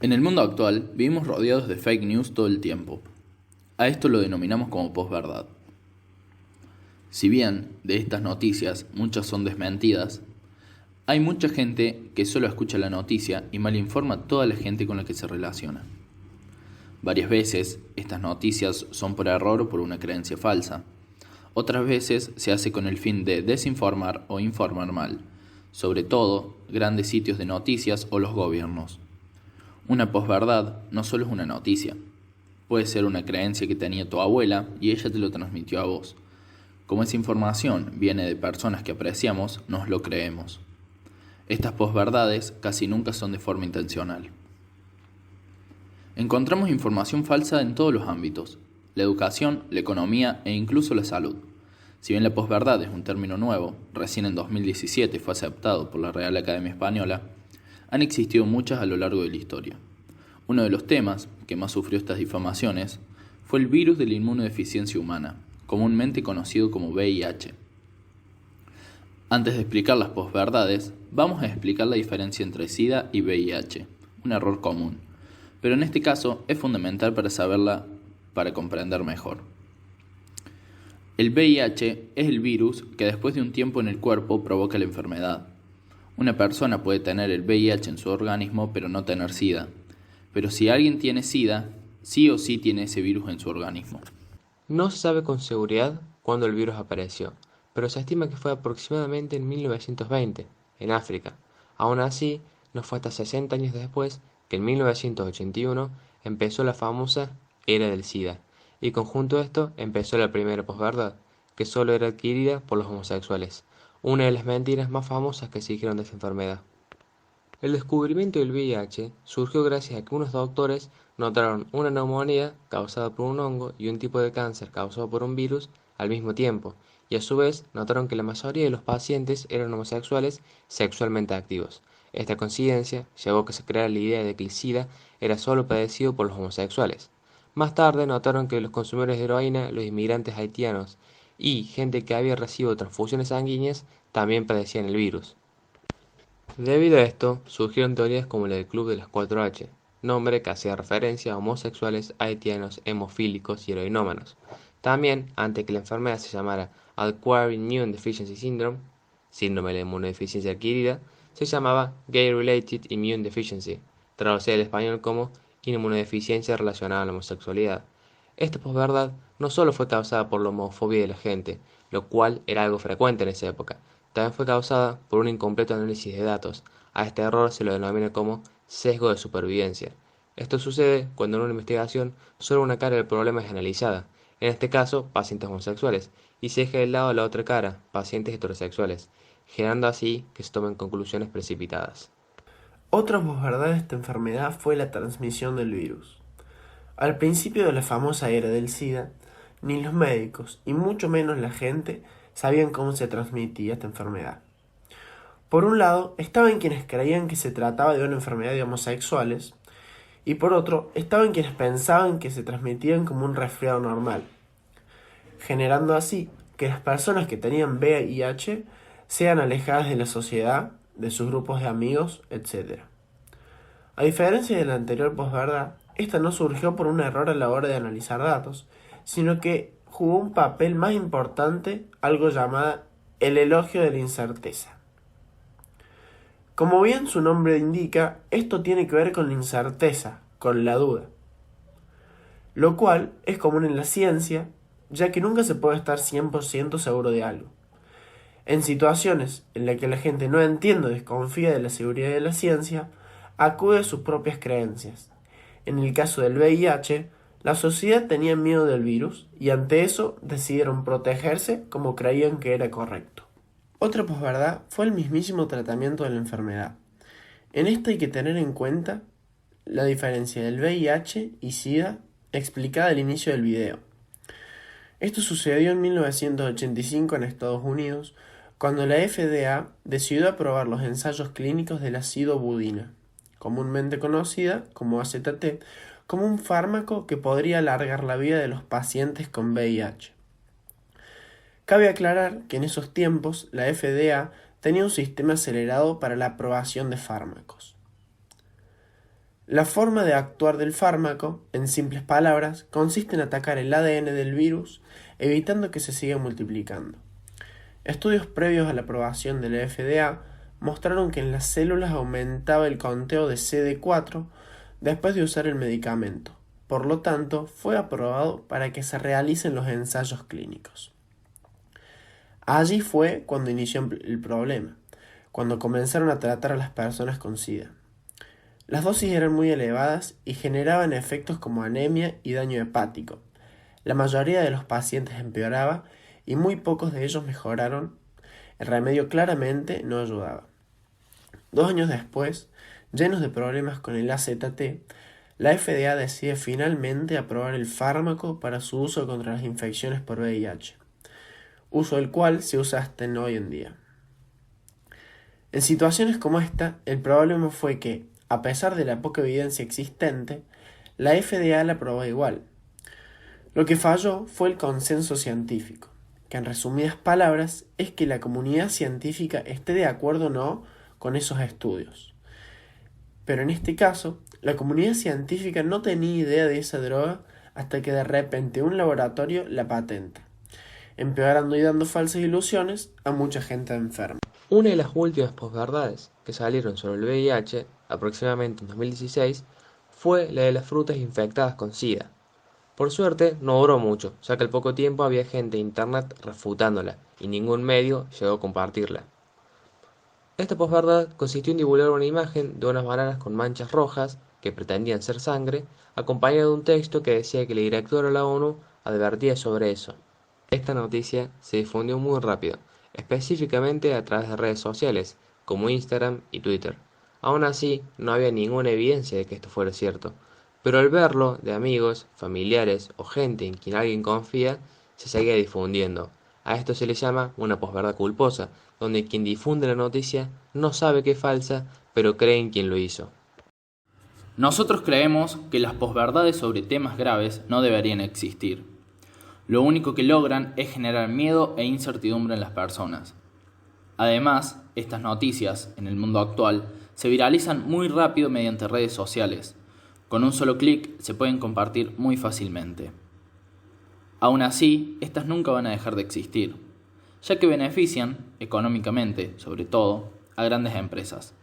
En el mundo actual vivimos rodeados de fake news todo el tiempo. A esto lo denominamos como posverdad. Si bien de estas noticias muchas son desmentidas, hay mucha gente que solo escucha la noticia y malinforma a toda la gente con la que se relaciona. Varias veces estas noticias son por error o por una creencia falsa. Otras veces se hace con el fin de desinformar o informar mal, sobre todo grandes sitios de noticias o los gobiernos. Una posverdad no solo es una noticia, puede ser una creencia que tenía tu abuela y ella te lo transmitió a vos. Como esa información viene de personas que apreciamos, nos lo creemos. Estas posverdades casi nunca son de forma intencional. Encontramos información falsa en todos los ámbitos: la educación, la economía e incluso la salud. Si bien la posverdad es un término nuevo, recién en 2017 fue aceptado por la Real Academia Española, han existido muchas a lo largo de la historia. Uno de los temas que más sufrió estas difamaciones fue el virus de la inmunodeficiencia humana, comúnmente conocido como VIH. Antes de explicar las posverdades, vamos a explicar la diferencia entre SIDA y VIH, un error común, pero en este caso es fundamental para saberla para comprender mejor. El VIH es el virus que después de un tiempo en el cuerpo provoca la enfermedad. Una persona puede tener el VIH en su organismo pero no tener SIDA. Pero si alguien tiene SIDA, sí o sí tiene ese virus en su organismo. No se sabe con seguridad cuándo el virus apareció, pero se estima que fue aproximadamente en 1920, en África. Aún así, no fue hasta 60 años después que en 1981 empezó la famosa Era del SIDA, y conjunto a esto empezó la primera posverdad, que solo era adquirida por los homosexuales, una de las mentiras más famosas que se dijeron de esta enfermedad. El descubrimiento del VIH surgió gracias a que unos doctores notaron una neumonía causada por un hongo y un tipo de cáncer causado por un virus al mismo tiempo, y a su vez notaron que la mayoría de los pacientes eran homosexuales sexualmente activos. Esta coincidencia llevó a que se creara la idea de que el SIDA era solo padecido por los homosexuales. Más tarde notaron que los consumidores de heroína, los inmigrantes haitianos y gente que había recibido transfusiones sanguíneas también padecían el virus. Debido a esto, surgieron teorías como la del Club de las 4H, nombre que hacía referencia a homosexuales, haitianos, hemofílicos y heroinómanos. También, antes que la enfermedad se llamara Acquired Immune Deficiency Syndrome, síndrome de la inmunodeficiencia adquirida, se llamaba Gay-Related Immune Deficiency, traducida al español como inmunodeficiencia relacionada a la homosexualidad. Esta posverdad no solo fue causada por la homofobia de la gente, lo cual era algo frecuente en esa época, también fue causada por un incompleto análisis de datos. A este error se lo denomina como sesgo de supervivencia. Esto sucede cuando en una investigación solo una cara del problema es analizada, en este caso pacientes homosexuales, y se deja de lado la otra cara, pacientes heterosexuales, generando así que se tomen conclusiones precipitadas. Otra posverdad de esta enfermedad fue la transmisión del virus. Al principio de la famosa era del SIDA, ni los médicos, y mucho menos la gente, sabían cómo se transmitía esta enfermedad. Por un lado, estaban quienes creían que se trataba de una enfermedad de homosexuales, y por otro, estaban quienes pensaban que se transmitían como un resfriado normal, generando así que las personas que tenían VIH sean alejadas de la sociedad, de sus grupos de amigos, etc. A diferencia de la anterior posverdad, esta no surgió por un error a la hora de analizar datos, sino que jugó un papel más importante, algo llamado el elogio de la incerteza. Como bien su nombre indica, esto tiene que ver con la incerteza, con la duda, lo cual es común en la ciencia, ya que nunca se puede estar 100% seguro de algo. En situaciones en las que la gente no entiende o desconfía de la seguridad de la ciencia, acude a sus propias creencias. En el caso del VIH, la sociedad tenía miedo del virus y ante eso decidieron protegerse como creían que era correcto. Otra posverdad fue el mismísimo tratamiento de la enfermedad. En esto hay que tener en cuenta la diferencia del VIH y SIDA explicada al inicio del video. Esto sucedió en 1985 en Estados Unidos, cuando la FDA decidió aprobar los ensayos clínicos de la sidobudina, comúnmente conocida como AZT, como un fármaco que podría alargar la vida de los pacientes con VIH. Cabe aclarar que en esos tiempos la FDA tenía un sistema acelerado para la aprobación de fármacos. La forma de actuar del fármaco, en simples palabras, consiste en atacar el ADN del virus, evitando que se siga multiplicando. Estudios previos a la aprobación de la FDA mostraron que en las células aumentaba el conteo de CD4 después de usar el medicamento. Por lo tanto, fue aprobado para que se realicen los ensayos clínicos. Allí fue cuando inició el problema, cuando comenzaron a tratar a las personas con SIDA. Las dosis eran muy elevadas y generaban efectos como anemia y daño hepático. La mayoría de los pacientes empeoraba y muy pocos de ellos mejoraron. El remedio claramente no ayudaba. 2 años después, llenos de problemas con el AZT, la FDA decide finalmente aprobar el fármaco para su uso contra las infecciones por VIH, uso del cual se usa hasta hoy en día. En situaciones como esta, el problema fue que, a pesar de la poca evidencia existente, la FDA la aprobó igual. Lo que falló fue el consenso científico, que en resumidas palabras es que la comunidad científica esté de acuerdo o no con esos estudios. Pero en este caso, la comunidad científica no tenía idea de esa droga hasta que de repente un laboratorio la patenta, empeorando y dando falsas ilusiones a mucha gente enferma. Una de las últimas posverdades que salieron sobre el VIH, aproximadamente en 2016, fue la de las frutas infectadas con SIDA. Por suerte, no duró mucho, ya que al poco tiempo había gente en internet refutándola, y ningún medio llegó a compartirla. Esta posverdad consistió en divulgar una imagen de unas bananas con manchas rojas, que pretendían ser sangre, acompañada de un texto que decía que la directora de la ONU advertía sobre eso. Esta noticia se difundió muy rápido, específicamente a través de redes sociales, como Instagram y Twitter. Aún así, no había ninguna evidencia de que esto fuera cierto, pero al verlo de amigos, familiares o gente en quien alguien confía, se seguía difundiendo. A esto se le llama una posverdad culposa, donde quien difunde la noticia no sabe que es falsa, pero cree en quien lo hizo. Nosotros creemos que las posverdades sobre temas graves no deberían existir. Lo único que logran es generar miedo e incertidumbre en las personas. Además, estas noticias, en el mundo actual, se viralizan muy rápido mediante redes sociales. Con un solo clic se pueden compartir muy fácilmente. Aún así, estas nunca van a dejar de existir, ya que benefician, económicamente sobre todo, a grandes empresas.